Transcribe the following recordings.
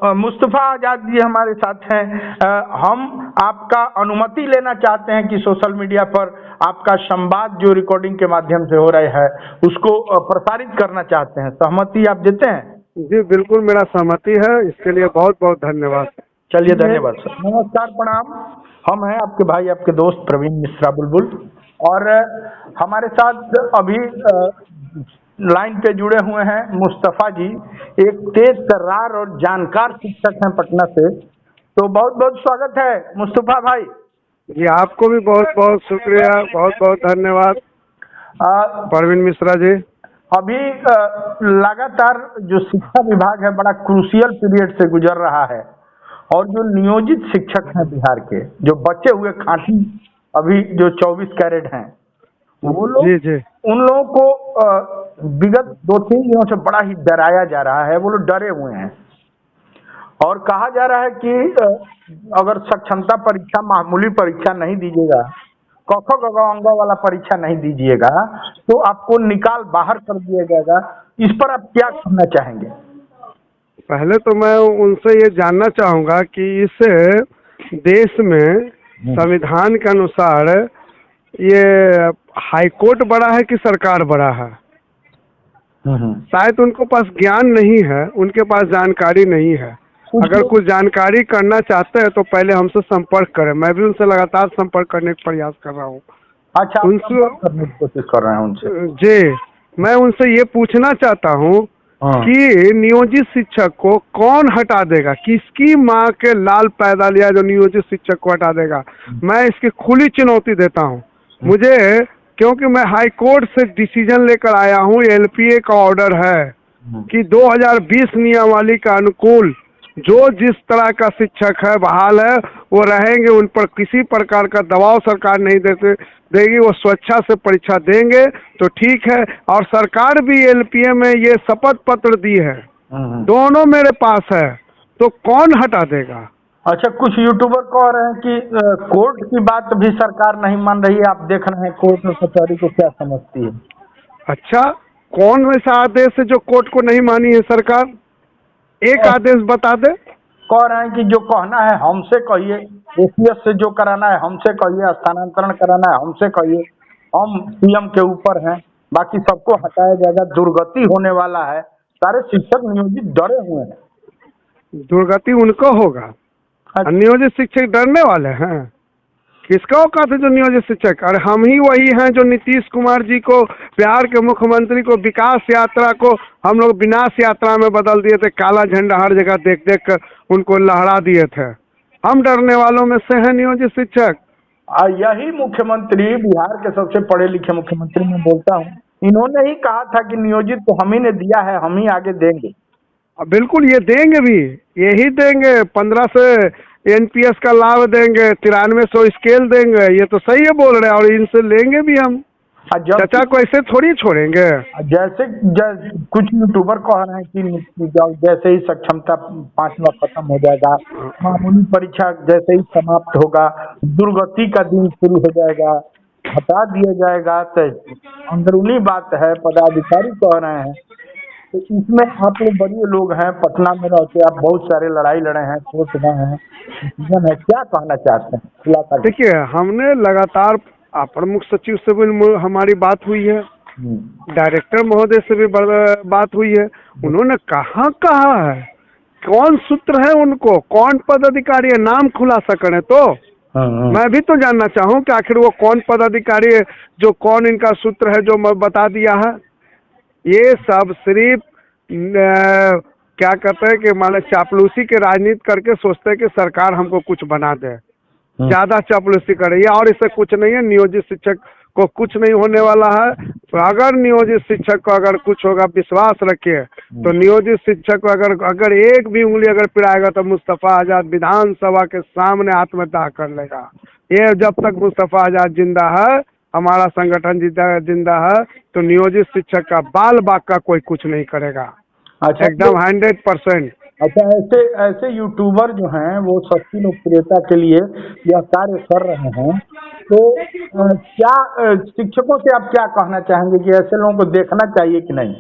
मुस्तफ़ा आज़ाद जी हमारे साथ हैं। हम आपका अनुमति लेना चाहते हैं कि सोशल मीडिया पर आपका संवाद जो रिकॉर्डिंग के माध्यम से हो रहा है उसको प्रसारित करना चाहते हैं। सहमति आप देते हैं? जी बिल्कुल, मेरा सहमति है। इसके लिए बहुत बहुत धन्यवाद। चलिए, धन्यवाद सर। नमस्कार, प्रणाम। हम हैं आपके भाई, आपके दोस्त प्रवीण मिश्रा बुलबुल, और हमारे साथ अभी लाइन पे जुड़े हुए हैं मुस्तफ़ा जी। एक तेज तर्रार और जानकार शिक्षक हैं पटना से। तो बहुत बहुत स्वागत है मुस्तफ़ा भाई। जी आपको भी बहुत बहुत शुक्रिया, बहुत बहुत धन्यवाद प्रवीण मिश्रा जी। अभी लगातार जो शिक्षा विभाग है बड़ा क्रूशियल पीरियड से गुजर रहा है, और जो नियोजित शिक्षक हैं बिहार के, जो बचे हुए खांटी अभी जो 24 कैरेट हैं, वो लोग, जी जी, उन लोगों को विगत 2-3 दिनों से बड़ा ही डराया जा रहा है। वो लोग डरे हुए हैं और कहा जा रहा है कि अगर सक्षमता परीक्षा, मामूली परीक्षा नहीं दीजिएगा, क ख ग घ अंग वाला परीक्षा नहीं दीजिएगा, तो आपको निकाल बाहर कर दिया जाएगा। इस पर आप क्या कहना चाहेंगे? पहले तो मैं उनसे ये जानना चाहूँगा कि इस देश में संविधान के अनुसार ये हाई कोर्ट बड़ा है कि सरकार बड़ा है? शायद उनको पास ज्ञान नहीं है, उनके पास जानकारी नहीं है। अगर कुछ जानकारी करना चाहते हैं तो पहले हमसे संपर्क करें। मैं भी उनसे लगातार संपर्क करने का प्रयास कर रहा हूँ। अच्छा, उनसे करने की कोशिश कर रहे हैं उनसे? जी, मैं उनसे ये पूछना चाहता हूँ कि नियोजित शिक्षक को कौन हटा देगा? किसकी माँ के लाल पैदा लिया जो नियोजित शिक्षक को हटा देगा? मैं इसकी खुली चुनौती देता हूँ। मुझे, क्योंकि मैं हाई कोर्ट से डिसीजन लेकर आया हूँ, एलपीए का ऑर्डर है कि 2020 नियमावली का अनुकूल जो जिस तरह का शिक्षक है बहाल है वो रहेंगे। उन पर किसी प्रकार का दबाव सरकार नहीं देगी। वो स्वेच्छा से परीक्षा देंगे तो ठीक है। और सरकार भी एलपीए में ये शपथ पत्र दी है, दोनों मेरे पास है, तो कौन हटा देगा? अच्छा, कुछ यूट्यूबर कह रहे हैं कि कोर्ट की बात भी सरकार नहीं मान रही है। आप देख रहे हैं कोर्ट और कचहरी को क्या समझती है? अच्छा, कौन ऐसा आदेश है जो कोर्ट को नहीं मानी है सरकार? एक आदेश बता दे। कह रहे हैं कि जो कहना है हमसे कहिए, एसीएस से जो कराना है हमसे कहिए, स्थानांतरण कराना है हमसे कहिए, हम सीएम के ऊपर हैं, बाकी सबको हटाया जाएगा, दुर्गति होने वाला है। सारे शिक्षक नियोजित डरे हुए हैं। दुर्गति उनको होगा, नियोजित शिक्षक डरने वाले हैं? किसका औकात है जो नियोजित शिक्षक? अरे हम ही वही हैं जो नीतीश कुमार जी को, बिहार के मुख्यमंत्री को, विकास यात्रा को हम लोग विनाश यात्रा में बदल दिए थे। काला झंडा हर जगह देख देख कर उनको लहरा दिए थे। हम डरने वालों में से हैं नियोजित शिक्षक। यही मुख्यमंत्री, बिहार के सबसे पढ़े लिखे मुख्यमंत्री मैं बोलता हूँ, इन्होंने ही कहा था कि नियोजित तो हम ही ने दिया है, हम ही आगे देंगे। बिल्कुल, ये देंगे भी, यही देंगे। 15 से एनपीएस का लाभ देंगे, 9300 स्केल देंगे। ये तो सही है बोल रहे हैं, और इनसे लेंगे भी हम। चाचा को ऐसे थोड़ी छोड़ेंगे। जैसे कुछ यूट्यूबर कह रहे हैं कि जैसे ही सक्षमता 5वां खत्म हो जाएगा, मामूली परीक्षा जैसे ही समाप्त होगा, दुर्गति का दिन शुरू हो जाएगा, हटा दिया जाएगा। तो अंदरूनी बात है, पदाधिकारी कह रहे हैं। तो इसमें आप लोग बड़े लोग हैं, पटना में रहते, आप बहुत सारे लड़ाई लड़े हैं, कोर्ट में हैं, डिसीजन है, क्या कहना चाहते हैं? देखिए, हमने लगातार अपर मुख्य सचिव से भी हमारी बात हुई है, डायरेक्टर महोदय से भी बात हुई है। उन्होंने कहाँ कहा है, कौन सूत्र है उनको, कौन पदाधिकारी है, नाम खुलासा करें तो। मैं भी तो जानना चाहूँ कि आखिर वो कौन पदाधिकारी है, जो कौन इनका सूत्र है जो बता दिया है। ये सब सिर्फ क्या कहते हैं कि मान चापलूसी के राजनीति करके सोचते हैं कि सरकार हमको कुछ बना दे, ज्यादा चापलूसी करे। या और इससे कुछ नहीं है। नियोजित शिक्षक को कुछ नहीं होने वाला है। तो अगर नियोजित शिक्षक को अगर कुछ होगा, विश्वास रखिए, तो नियोजित शिक्षक को अगर एक भी उंगली अगर पिड़ाएगा तो मुस्तफ़ा आज़ाद विधानसभा के सामने आत्मदाह कर लेगा। ये जब तक मुस्तफ़ा आज़ाद जिंदा है, हमारा संगठन जिंदा है, तो नियोजित शिक्षक का बाल बाग का कोई कुछ नहीं करेगा। अच्छा, एकदम 100%। अच्छा, ऐसे यूट्यूबर जो हैं वो सस्ती लोकप्रियता के लिए यह कार्य कर रहे हैं, तो क्या शिक्षकों से आप क्या कहना चाहेंगे कि ऐसे लोगों को देखना चाहिए कि नहीं?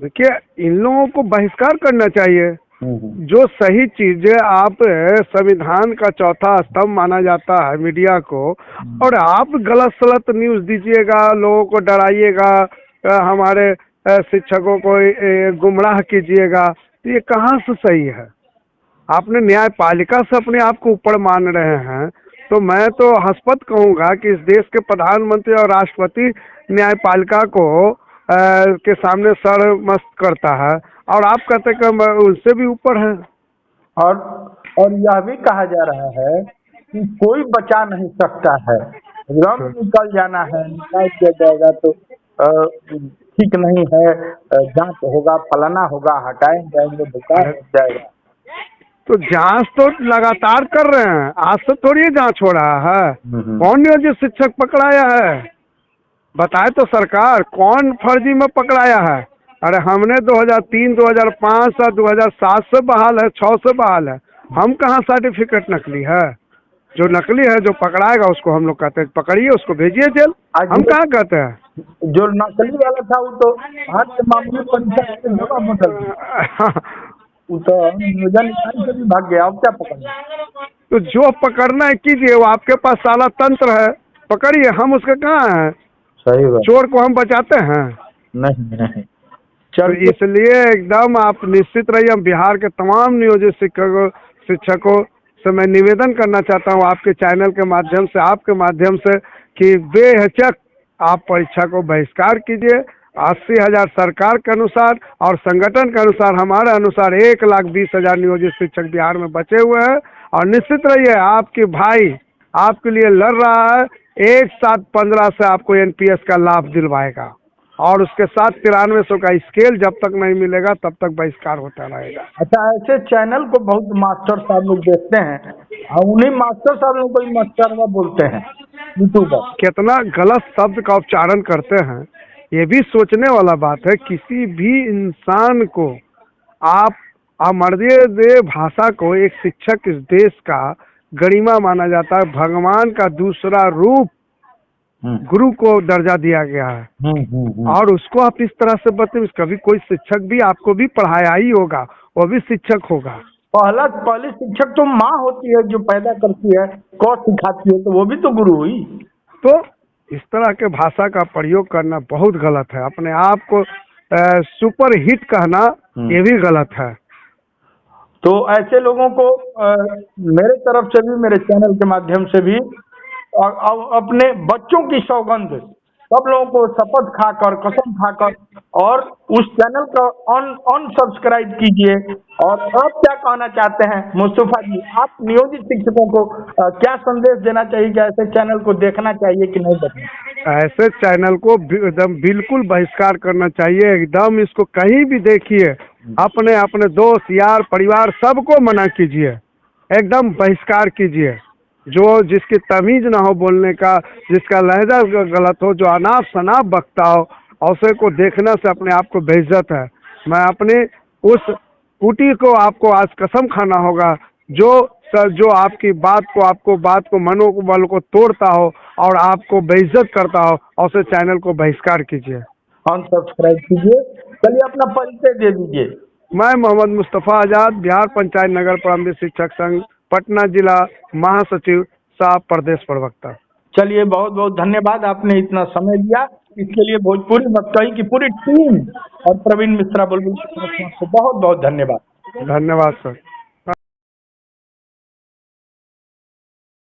देखिए, इन लोगों को बहिष्कार करना चाहिए। जो सही चीजें आप संविधान का चौथा स्तंभ माना जाता है मीडिया को, और आप गलत सलत न्यूज दीजिएगा, लोगों को डराइएगा, हमारे शिक्षकों को गुमराह कीजिएगा, तो ये कहाँ से सही है? आपने न्यायपालिका से अपने आप को ऊपर मान रहे हैं, तो मैं तो हंसपत कहूँगा कि इस देश के प्रधानमंत्री और राष्ट्रपति न्यायपालिका को के सामने सर मस्त करता है, और आप कहते हैं कि उनसे भी ऊपर है। और यह भी कहा जा रहा है कि कोई बचा नहीं सकता है, एकदम निकल जाना है, निकाल दिया जाएगा तो ठीक नहीं है, जांच होगा, फलाना होगा, हटाए जाएंगे, बेकार हो जाएगा। तो जांच तो लगातार कर रहे हैं, आज से थोड़ी जांच हो रहा है। कौन नियोजित शिक्षक पकड़ाया है? बताए तो सरकार, कौन फर्जी में पकड़ाया है? अरे हमने 2003, 2005 और 2007 से बहाल है, 6 से बहाल है, हम कहाँ सर्टिफिकेट नकली है? जो नकली है, जो पकड़ाएगा उसको हम लोग कहते हैं पकड़िए, उसको भेजिए जेल। हम कहाँ कहते हैं? जो नकली वाला था वो तो आज के मामूली परीक्षा से जवाब बदल वो तो नियोजन इकाई से भी भाग गया, अब क्या पकड़ना? तो जो पकड़ना है कीजिए, वो आपके पास सारा तंत्र है, पकड़िए, हम उसके कहाँ हैं? सही बात। चोर को हम बचाते हैं? नहीं। तो इसलिए एकदम आप निश्चित रहिए। हम बिहार के तमाम नियोजित शिक्षकों से मैं निवेदन करना चाहता हूँ आपके चैनल के माध्यम से, आपके माध्यम से, कि बेहिचक आप परीक्षा को बहिष्कार कीजिए। 80,000 सरकार के अनुसार और संगठन के अनुसार, हमारे अनुसार 1,20,000 नियोजित शिक्षक बिहार में बचे हुए हैं। और निश्चित रहिए, आपके भाई आपके लिए लड़ रहा है, 1/7/15 से आपको NPS का लाभ दिलवाएगा, और उसके साथ 9300 का स्केल जब तक नहीं मिलेगा तब तक बहिष्कार होता रहेगा। अच्छा, ऐसे चैनल को बहुत मास्टर साहब लोग देखते हैं, उन्हीं मास्टर साहब लोग को मास्टरवा बोलते हैं, यूट्यूबर। कितना गलत शब्द का उच्चारण करते हैं, ये भी सोचने वाला बात है। किसी भी इंसान को आप अमर्यादित भाषा को, एक शिक्षक इस देश का गरिमा माना जाता है, भगवान का दूसरा रूप गुरु को दर्जा दिया गया है, और उसको आप इस तरह से बताइए। कभी कोई शिक्षक भी आपको भी पढ़ाया ही होगा, वो भी शिक्षक होगा। पहली शिक्षक तो माँ होती है, जो पैदा करती है, को सिखाती है, तो वो भी तो गुरु हुई। तो इस तरह के भाषा का प्रयोग करना बहुत गलत है। अपने आप को सुपर हिट कहना ये भी गलत है। तो ऐसे लोगों को मेरे तरफ से भी, मेरे चैनल के माध्यम से भी, अपने बच्चों की सौगंध सब लोगों को शपथ खाकर, कसम खाकर, और उस चैनल का अनसब्सक्राइब कीजिए। और आप क्या कहना चाहते हैं मुस्तफा जी? आप नियोजित शिक्षकों को क्या संदेश देना चाहिए कि ऐसे चैनल को देखना चाहिए कि नहीं देखना? ऐसे चैनल को एकदम बिल्कुल बहिष्कार करना चाहिए। एकदम इसको कहीं भी देखिए, अपने दोस्त यार परिवार सबको मना कीजिए, एकदम बहिष्कार कीजिए। जो जिसकी तमीज ना हो बोलने का, जिसका लहजा गलत हो, जो अनाप शनाप बकता हो, औसे को देखने से अपने आप को बेइज्जत है। मैं अपने उस कुटी को आपको आज कसम खाना होगा, जो आपकी बात को मनोबल को तोड़ता हो और आपको बेइज्जत करता हो, औसे चैनल को बहिष्कार कीजिए, अनसब्सक्राइब कीजिए। चलिए, अपना परिचय दे दीजिए। मैं मोहम्मद मुस्तफा आजाद, बिहार पंचायत नगर प्रारंभिक शिक्षक संघ, पटना जिला, महासचिव सह प्रदेश प्रवक्ता। चलिए, बहुत बहुत धन्यवाद, आपने इतना समय दिया। इसके लिए भोजपुरी वक्ताई की पूरी टीम और प्रवीण मिश्रा बुलबुल की तरफ से बहुत बहुत धन्यवाद। धन्यवाद सर।